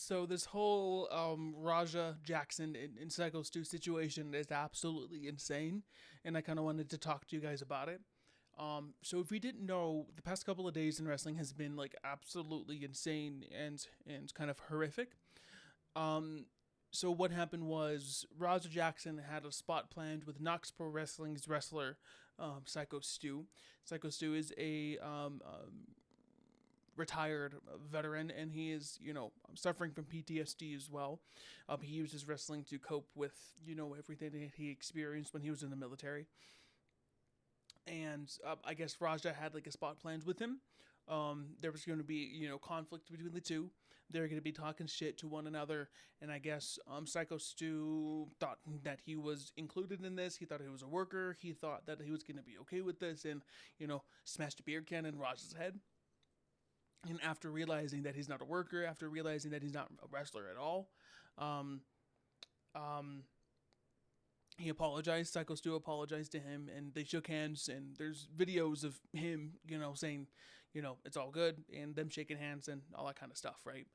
So this whole Raja Jackson and Psycho Stu situation is absolutely insane, and I kind of wanted to talk to you guys about it. So if you didn't know, the past couple of days in wrestling has been like absolutely insane and kind of horrific. Um, so what happened was Raja Jackson had a spot planned with Knox Pro Wrestling's wrestler Psycho Stu. Psycho Stu is a retired veteran, and he is, suffering from PTSD as well. He uses wrestling to cope with, everything that he experienced when he was in the military. And I guess Raja had like a spot planned with him. There was going to be, conflict between the two. They're going to be talking shit to one another, and I guess Psycho Stu thought that he was included in this. He thought he was a worker. He thought that he was going to be okay with this, and smashed a beer can in Raja's head. And after realizing that he's not a worker, after realizing that he's not a wrestler at all, um, um, he apologized. Psycho Stu apologized to him, and they shook hands. And there's videos of him, saying, it's all good, and them shaking hands and all that kind of stuff, right?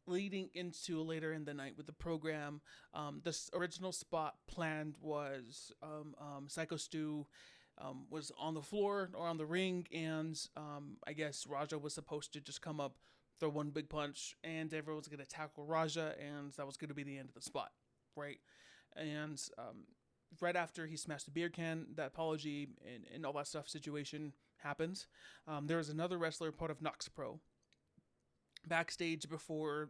Leading into later in the night with the program, the original spot planned was Psycho Stu was on the floor or on the ring, and I guess Raja was supposed to just come up, throw one big punch, and everyone was going to tackle Raja, and that was going to be the end of the spot, right? And right after he smashed the beer can, that apology and all that stuff situation happens. There was another wrestler, part of Knox Pro, backstage before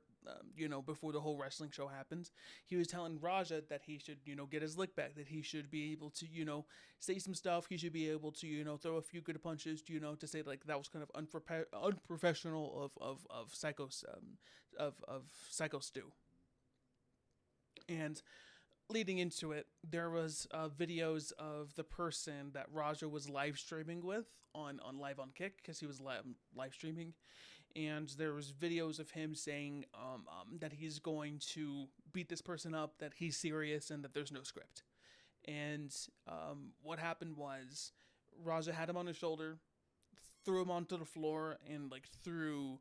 before the whole wrestling show happens. He was telling Raja that he should get his lick back, that he should be able to say some stuff. He should be able to throw a few good punches, to say like that was kind of unprofessional of Psycho Stu. And leading into it, there was videos of the person that Raja was live streaming with on Live on Kick, because he was live streaming, and there was videos of him saying that he's going to beat this person up, that he's serious, and that there's no script. And what happened was Raja had him on his shoulder, threw him onto the floor, and like threw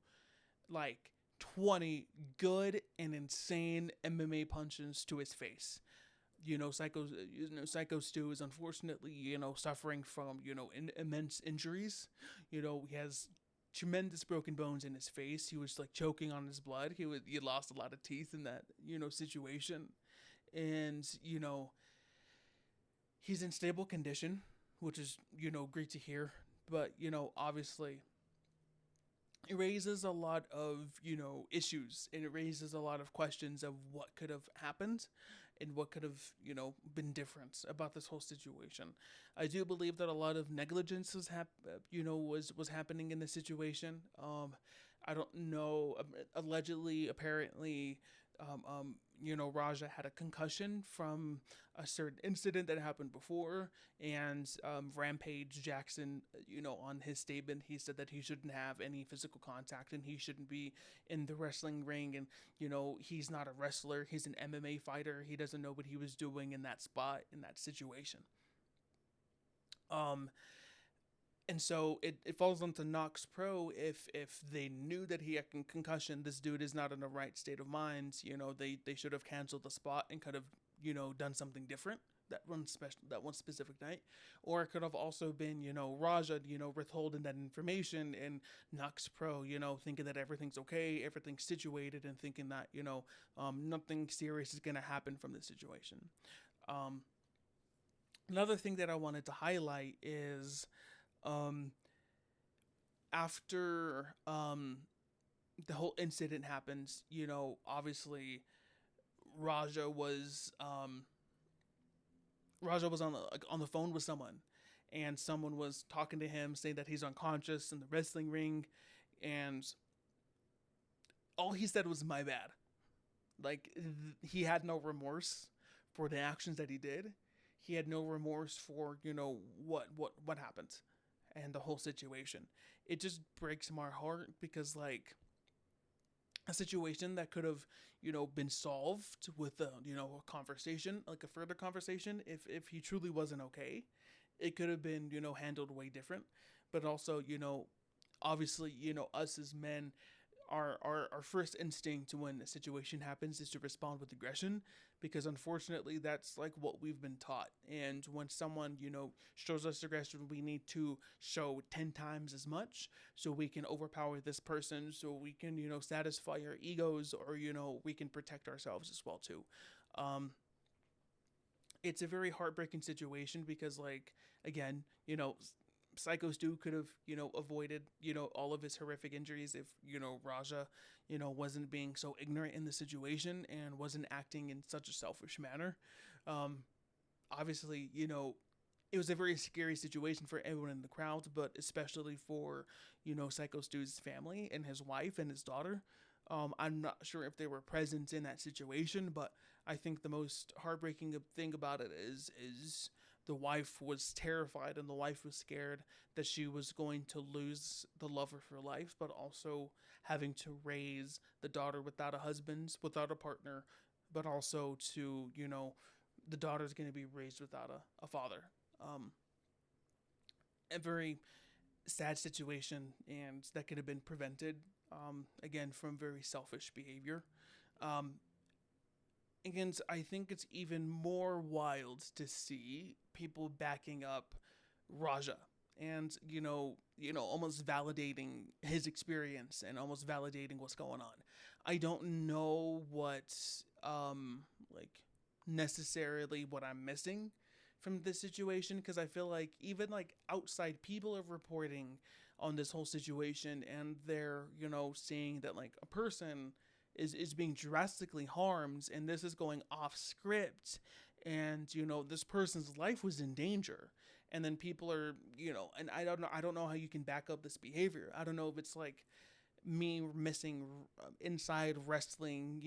like 20 good and insane MMA punches to his face. Psycho Stu is unfortunately, suffering from, immense injuries. He has tremendous broken bones in his face. He was like choking on his blood. He lost a lot of teeth in that, situation. And, he's in stable condition, which is, great to hear. But, obviously it raises a lot of issues, and it raises a lot of questions of what could have happened and what could have been different about this whole situation. I do believe that a lot of negligence was happening in this situation. I don't know, allegedly, apparently, Raja had a concussion from a certain incident that happened before, and Rampage Jackson, on his statement, he said that he shouldn't have any physical contact and he shouldn't be in the wrestling ring, and he's not a wrestler, he's an MMA fighter, he doesn't know what he was doing in that spot, in that situation. And so it falls onto Knox Pro. If they knew that he had a concussion, this dude is not in the right state of mind. They should have canceled the spot and could have done something different that one specific night. Or it could have also been Raja withholding that information, and Knox Pro thinking that everything's okay, everything's situated, and thinking that nothing serious is gonna happen from this situation. Another thing that I wanted to highlight is um, after the whole incident happens, obviously Raja was Raja was on the phone with someone, and someone was talking to him saying that he's unconscious in the wrestling ring, and all he said was "my bad." Like he had no remorse for the actions that he did. He had no remorse for what happened and the whole situation. It just breaks my heart, because like a situation that could have been solved with a conversation, like a further conversation, if he truly wasn't okay, it could have been handled way different. But also obviously us as men our first instinct when a situation happens is to respond with aggression, because unfortunately that's like what we've been taught. And when someone, shows us aggression, we need to show 10 times as much so we can overpower this person, so we can, satisfy our egos, or, we can protect ourselves as well too. Um, it's a very heartbreaking situation because, like, again, Psycho Stu could have, avoided, all of his horrific injuries if, Raja, wasn't being so ignorant in the situation and wasn't acting in such a selfish manner. Um, Obviously, it was a very scary situation for everyone in the crowd, but especially for, Psycho Stu's family and his wife and his daughter. I'm not sure if they were present in that situation, but I think the most heartbreaking thing about it is the wife was terrified and the wife was scared that she was going to lose the love of her life, but also having to raise the daughter without a husband, without a partner, but also to, the daughter's going to be raised without a father. Um, a very sad situation, and that could have been prevented, again, from very selfish behavior. Um, Again, I think it's even more wild to see people backing up Raja and, almost validating his experience and almost validating what's going on. I don't know what, like, necessarily what I'm missing from this situation, because I feel like even like outside people are reporting on this whole situation, and they're, seeing that like a person is being drastically harmed, and this is going off script, and this person's life was in danger, and then people are, and I don't know how you can back up this behavior. I don't know if it's like me missing inside wrestling,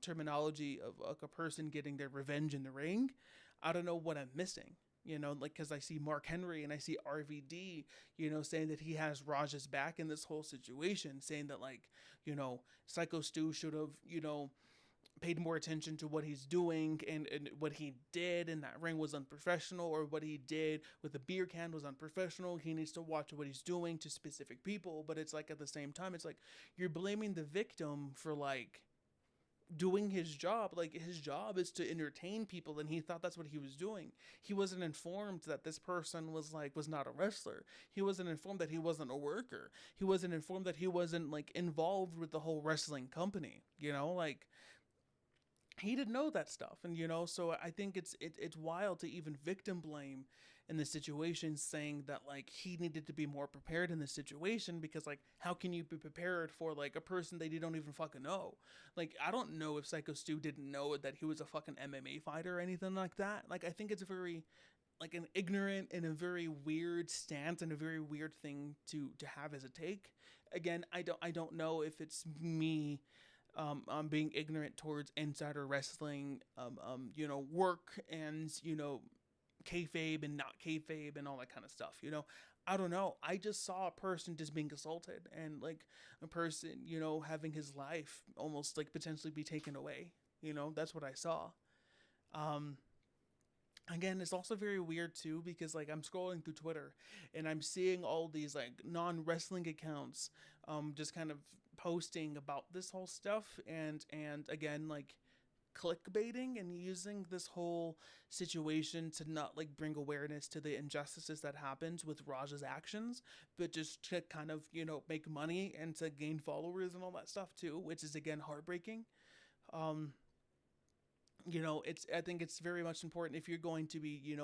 terminology of like a person getting their revenge in the ring. I don't know what I'm missing. Like, because I see Mark Henry and I see RVD, saying that he has Raj's back in this whole situation, saying that, like, Psycho Stu should have, paid more attention to what he's doing, and what he did in that ring was unprofessional, or what he did with the beer can was unprofessional. He needs to watch what he's doing to specific people. But it's like, at the same time, it's like you're blaming the victim for, like, doing his job. Like, his job is to entertain people, and he thought that's what he was doing. He wasn't informed that this person was not a wrestler. He wasn't informed that he wasn't a worker. He wasn't informed that he wasn't, like, involved with the whole wrestling company. Like, he didn't know that stuff. And so I think it's wild to even victim blame in this situation, saying that, like, he needed to be more prepared in this situation, because, like, how can you be prepared for, like, a person that you don't even fucking know? Like, I don't know if Psycho Stu didn't know that he was a fucking MMA fighter or anything like that. Like, I think it's very, like, an ignorant and a very weird stance, and a very weird thing to have as a take. Again, I don't know if it's me, being ignorant towards insider wrestling, work, and, kayfabe and not kayfabe and all that kind of stuff. I don't know. I just saw a person just being assaulted, and, like, a person, having his life almost, like, potentially be taken away. That's what I saw. Um, Again, it's also very weird too, because, like, I'm scrolling through Twitter and I'm seeing all these, like, non-wrestling accounts, just kind of posting about this whole stuff, and again, like, clickbaiting and using this whole situation to not, like, bring awareness to the injustices that happened with Raj's actions, but just to kind of, make money and to gain followers and all that stuff too, which is, again, heartbreaking. um it's, I think it's very much important, if you're going to be,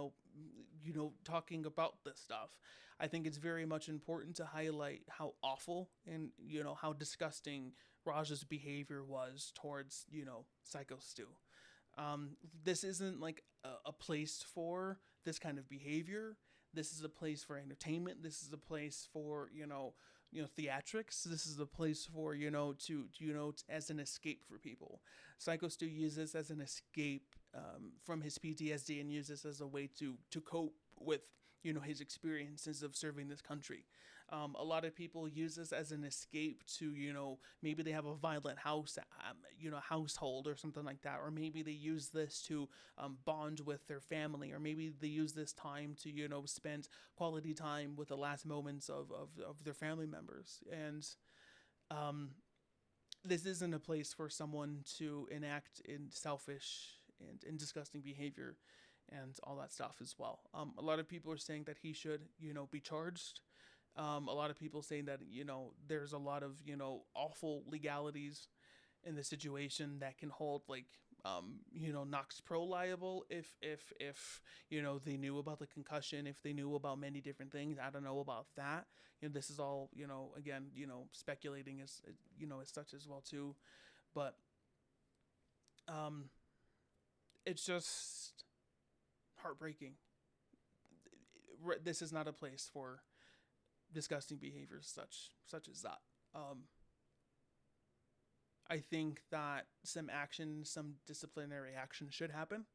talking about this stuff. I think it's very much important to highlight how awful and, how disgusting Raj's behavior was towards, Psycho Stu. This isn't, like, a place for this kind of behavior. This is a place for entertainment. This is a place for, theatrics. This is a place for, as an escape for people. Psycho Stu uses as an escape, from his PTSD, and uses as a way to cope with, his experiences of serving this country. A lot of people use this as an escape to, maybe they have a violent household or something like that, or maybe they use this to, bond with their family, or maybe they use this time to, spend quality time with the last moments of their family members. And, this isn't a place for someone to enact in selfish and disgusting behavior and all that stuff as well. A lot of people are saying that he should, be charged. A lot of people saying that, there's a lot of, awful legalities in the situation that can hold like Knox Pro liable if they knew about the concussion, if they knew about many different things. I don't know about that. This is all again speculating as such as well too, but it's just heartbreaking. This is not a place for disgusting behaviors such as that. I think that some disciplinary action should happen,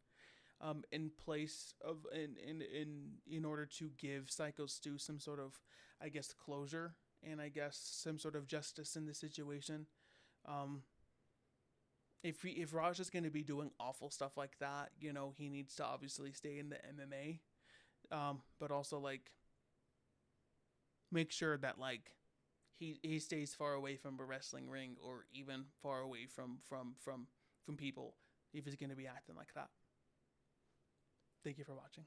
in place of in order to give Psycho Stu some sort of, I guess, closure and I guess some sort of justice in the situation. Um, if Raj is going to be doing awful stuff like that, he needs to obviously stay in the MMA, but also like make sure that like he stays far away from a wrestling ring or even far away from people if he's going to be acting like that. Thank you for watching.